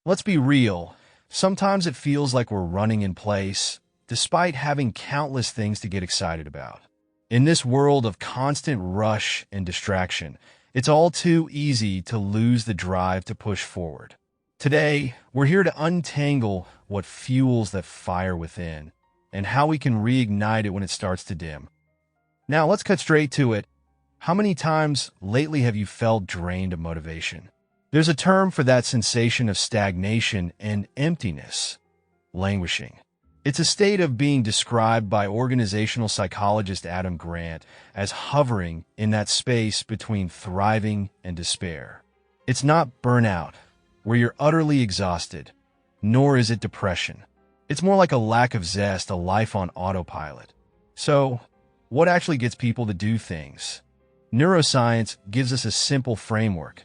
Let's be real. Sometimes it feels like we're running in place, despite having countless things to get excited about. In this world of constant rush and distraction, it's all too easy to lose the drive to push forward. Today, we're here to untangle what fuels that fire within and how we can reignite it when it starts to dim. Now, let's cut straight to it. How many times lately have you felt drained of motivation? There's a term for that sensation of stagnation and emptiness: languishing. It's a state of being described by organizational psychologist Adam Grant as hovering in that space between thriving and despair. It's not burnout, where you're utterly exhausted, nor is it depression. It's more like a lack of zest, a life on autopilot. So, what actually gets people to do things? Neuroscience gives us a simple framework.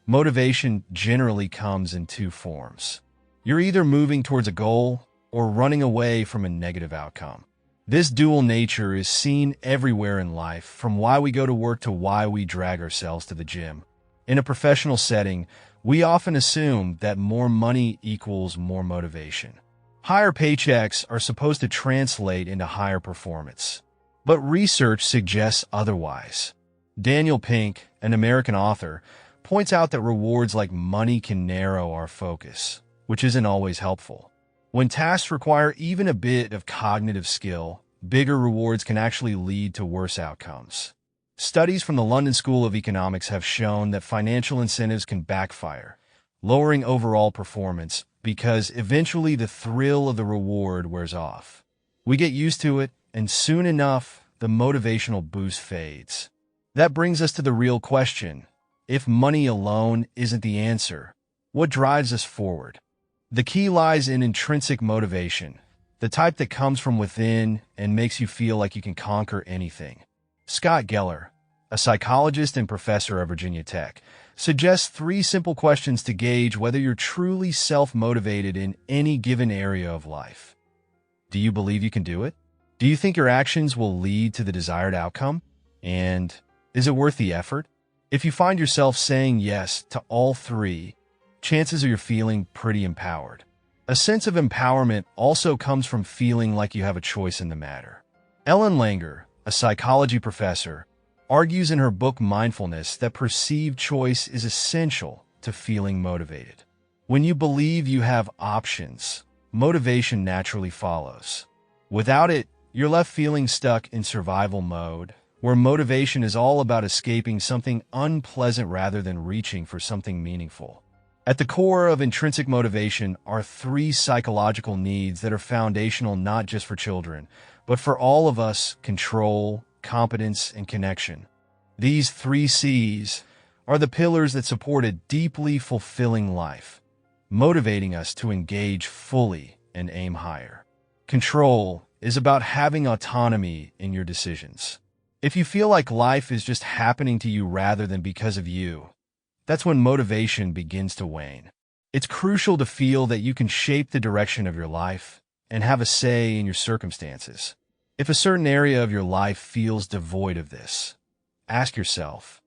Motivation generally comes in two forms. You're either moving towards a goal or running away from a negative outcome. This dual nature is seen everywhere in life, from why we go to work to why we drag ourselves to the gym. In a professional setting, we often assume that more money equals more motivation. Higher paychecks are supposed to translate into higher performance. But research suggests otherwise. Daniel Pink, an American author, points out that rewards like money can narrow our focus, which isn't always helpful. When tasks require even a bit of cognitive skill, bigger rewards can actually lead to worse outcomes. Studies from the London School of Economics have shown that financial incentives can backfire, lowering overall performance because eventually the thrill of the reward wears off. We get used to it, and soon enough, the motivational boost fades. That brings us to the real question. If money alone isn't the answer, what drives us forward? The key lies in intrinsic motivation, the type that comes from within and makes you feel like you can conquer anything. Scott Geller, a psychologist and professor at Virginia Tech, suggests 3 simple questions to gauge whether you're truly self-motivated in any given area of life. Do you believe you can do it? Do you think your actions will lead to the desired outcome? And is it worth the effort? If you find yourself saying yes to all 3, chances are you're feeling pretty empowered. A sense of empowerment also comes from feeling like you have a choice in the matter. Ellen Langer, a psychology professor, argues in her book Mindfulness that perceived choice is essential to feeling motivated. When you believe you have options, motivation naturally follows. Without it, you're left feeling stuck in survival mode, where motivation is all about escaping something unpleasant rather than reaching for something meaningful. At the core of intrinsic motivation are 3 psychological needs that are foundational not just for children, but for all of us: control, competence, and connection. These 3 C's are the pillars that support a deeply fulfilling life, motivating us to engage fully and aim higher. Control is about having autonomy in your decisions. If you feel like life is just happening to you rather than because of you, that's when motivation begins to wane. It's crucial to feel that you can shape the direction of your life and have a say in your circumstances. If a certain area of your life feels devoid of this, ask yourself,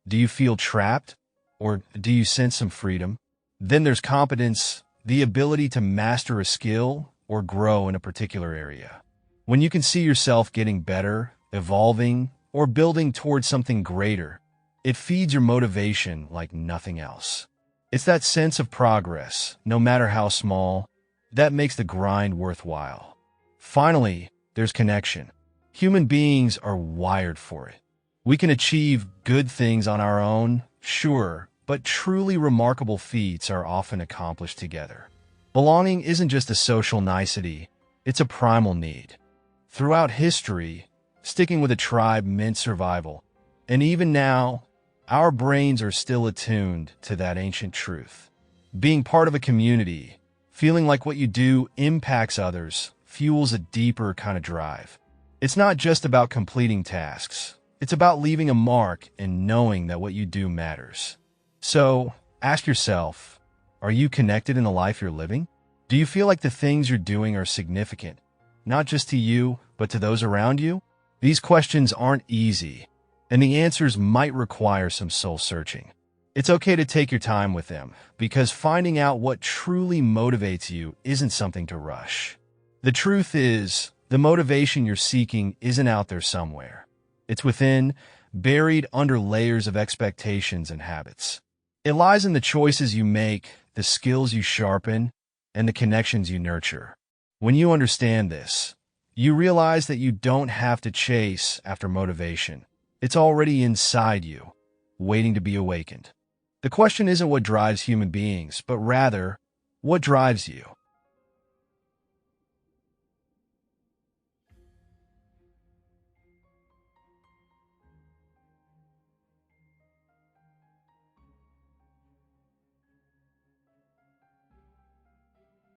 do you feel trapped, or do you sense some freedom? Then there's competence, the ability to master a skill or grow in a particular area. When you can see yourself getting better, evolving, or building towards something greater, it feeds your motivation like nothing else. It's that sense of progress, no matter how small, that makes the grind worthwhile. Finally, there's connection. Human beings are wired for it. We can achieve good things on our own, sure, but truly remarkable feats are often accomplished together. Belonging isn't just a social nicety, it's a primal need. Throughout history, sticking with a tribe meant survival, and even now, our brains are still attuned to that ancient truth. Being part of a community, feeling like what you do impacts others, fuels a deeper kind of drive. It's not just about completing tasks. It's about leaving a mark and knowing that what you do matters. So, ask yourself, are you connected in the life you're living? Do you feel like the things you're doing are significant, not just to you, but to those around you? These questions aren't easy, and the answers might require some soul-searching. It's okay to take your time with them, because finding out what truly motivates you isn't something to rush. The truth is, the motivation you're seeking isn't out there somewhere. It's within, buried under layers of expectations and habits. It lies in the choices you make, the skills you sharpen, and the connections you nurture. When you understand this, you realize that you don't have to chase after motivation. It's already inside you, waiting to be awakened. The question isn't what drives human beings, but rather, what drives you?